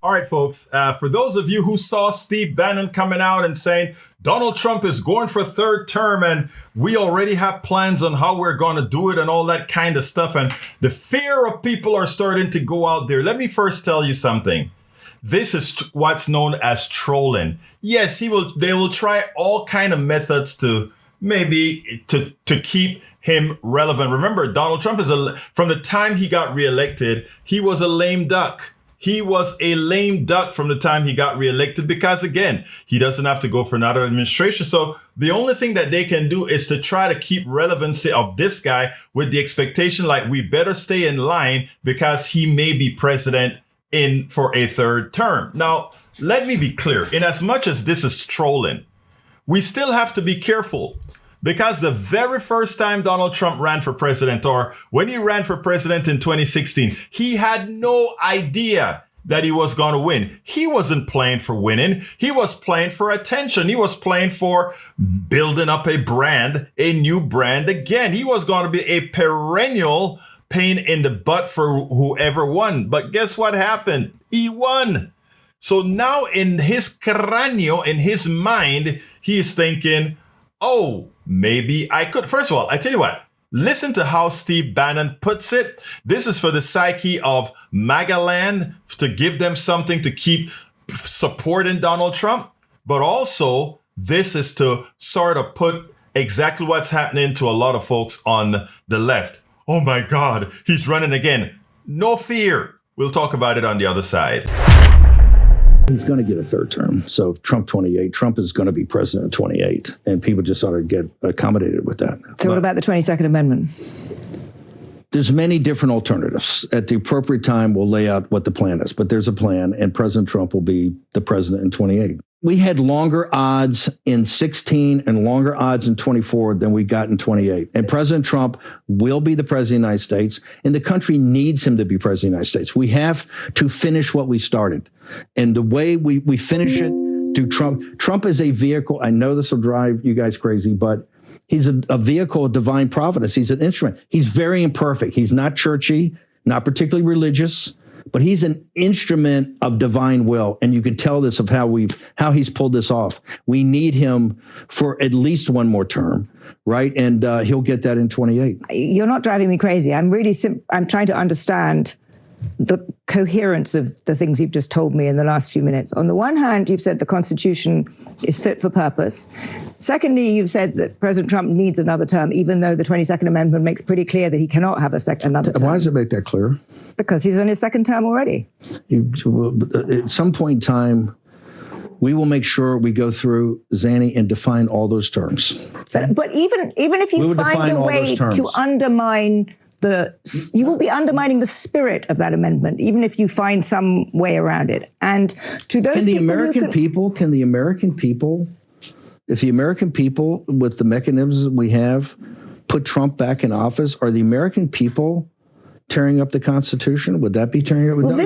All right, folks, for those of you who saw Steve Bannon coming out and saying Donald Trump is going for a third term and we already have plans on how we're going to do it and all that kind of stuff, and the fear of people are starting to go out there. Let me first tell you something. This is what's known as trolling. Yes, they will try all kind of methods to maybe to keep him relevant. Remember, Donald Trump from the time he got reelected, he was a lame duck. He was a lame duck from the time he got reelected because, again, he doesn't have to go for another administration. So the only thing that they can do is to try to keep relevancy of this guy with the expectation like we better stay in line because he may be president in for a third term. Now, let me be clear. In as much as this is trolling, we still have to be careful. Because the very first time Donald Trump ran for president, or when he ran for president in 2016, he had no idea that he was going to win. He wasn't playing for winning. He was playing for attention. He was playing for building up a brand, a new brand again. He was going to be a perennial pain in the butt for whoever won. But guess what happened? He won. So now in his cráneo, in his mind, he is thinking, oh, maybe I could. First of all, I tell you what, listen to how Steve Bannon puts it. This is for the psyche of MAGA land, to give them something to keep supporting Donald Trump. But also, this is to sort of put exactly what's happening to a lot of folks on the left. Oh my God, he's running again. No fear. We'll talk about it on the other side. He's going to get a third term. So Trump 28, Trump is going to be president in 28. And people just ought to get accommodated with that. So what about the 22nd Amendment? There's many different alternatives. At the appropriate time, we'll lay out what the plan is. But there's a plan, and President Trump will be the president in 28. We had longer odds in 16 and longer odds in 24 than we got in 28. And President Trump will be the president of the United States, and the country needs him to be president of the United States. We have to finish what we started. And the way we finish it through Trump. Trump is a vehicle. I know this will drive you guys crazy, but he's a vehicle of divine providence. He's an instrument. He's very imperfect. He's not churchy, not particularly religious, but he's an instrument of divine will. And you can tell this of how he's pulled this off. We need him for at least one more term, right? And he'll get that in 28. You're not driving me crazy. I'm trying to understand the coherence of the things you've just told me in the last few minutes. On the one hand, you've said the Constitution is fit for purpose. Secondly, you've said that President Trump needs another term, even though the 22nd Amendment makes pretty clear that he cannot have another term. Why does it make that clear? Because he's on his second term already. At some point in time, we will make sure we go through, Zanny, and define all those terms. Okay? But even if you find a way to undermine you will be undermining the spirit of that amendment, even if you find some way around it. And to those Can the American people, if the American people, with the mechanisms we have, put Trump back in office, are the American people tearing up the Constitution? Would that be tearing up? Would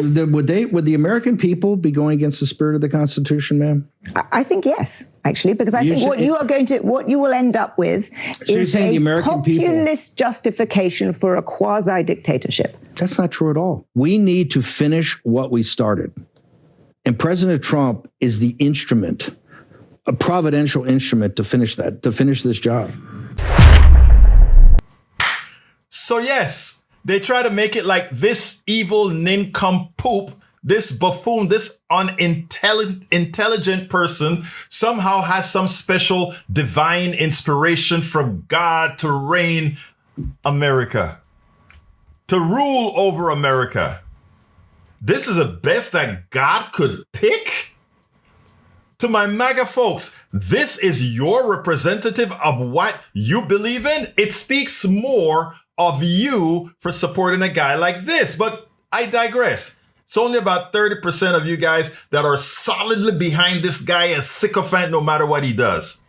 the American people be going against the spirit of the Constitution, ma'am? I think yes, actually, because I think what you will end up with is a populist justification for a quasi-dictatorship. That's not true at all. We need to finish what we started. And President Trump is the instrument, a providential instrument to finish this job. So yes, they try to make it like this evil nincompoop, this buffoon, this unintelligent person somehow has some special divine inspiration from God to reign America, to rule over America. This is the best that God could pick? To my MAGA folks, this is your representative of what you believe in? It speaks more of you for supporting a guy like this. But I digress. It's only about 30% of you guys that are solidly behind this guy, a sycophant, no matter what he does.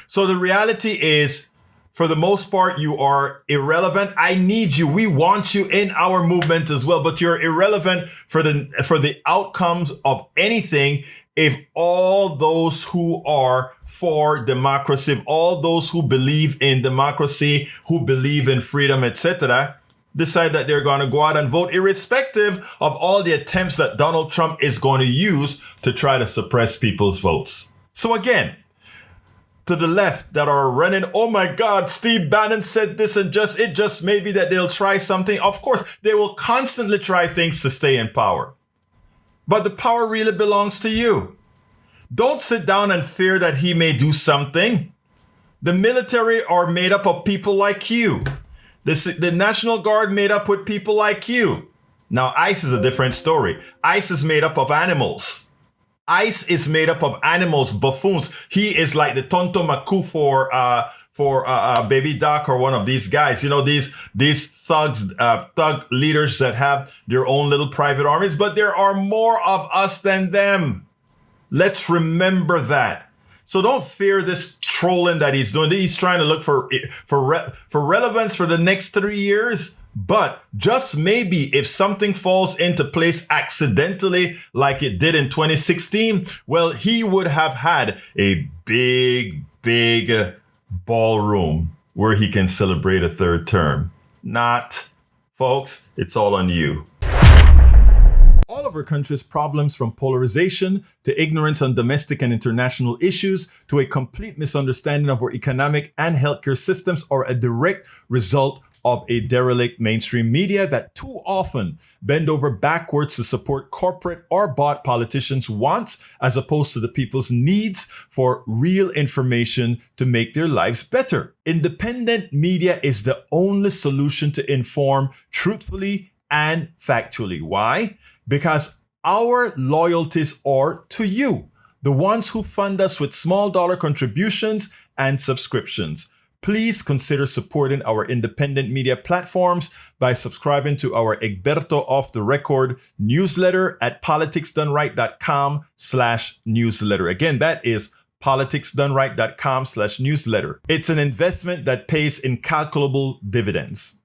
So the reality is, for the most part, you are irrelevant. I need you. We want you in our movement as well, but you're irrelevant for the outcomes of anything if all those who are for democracy, if all those who believe in democracy, who believe in freedom, etc., decide that they're going to go out and vote, irrespective of all the attempts that Donald Trump is going to use to try to suppress people's votes. So again, to the left that are running, oh my God, Steve Bannon said this and it just may be that they'll try something. Of course, they will constantly try things to stay in power. But the power really belongs to you. Don't sit down and fear that he may do something. The military are made up of people like you. The National Guard made up with people like you. Now, ICE is a different story. ICE is made up of animals. ICE is made up of animals, buffoons. He is like the Tonto Maku for Baby Doc or one of these guys. You know, these thugs, thug leaders that have their own little private armies, but there are more of us than them. Let's remember that. So don't fear this trolling that he's doing. He's trying to look for relevance for the next 3 years. But just maybe if something falls into place accidentally like it did in 2016, well, he would have had a big ballroom where he can celebrate a third term. Not, folks, it's all on you. All of our country's problems, from polarization to ignorance on domestic and international issues to a complete misunderstanding of our economic and healthcare systems, are a direct result of a derelict mainstream media that too often bend over backwards to support corporate or bought politicians' wants as opposed to the people's needs for real information to make their lives better. Independent media is the only solution to inform truthfully and factually. Why? Because our loyalties are to you, the ones who fund us with small dollar contributions and subscriptions. Please consider supporting our independent media platforms by subscribing to our Egberto Off the Record newsletter at politicsdoneright.com/newsletter. Again, that is politicsdoneright.com/newsletter. It's an investment that pays incalculable dividends.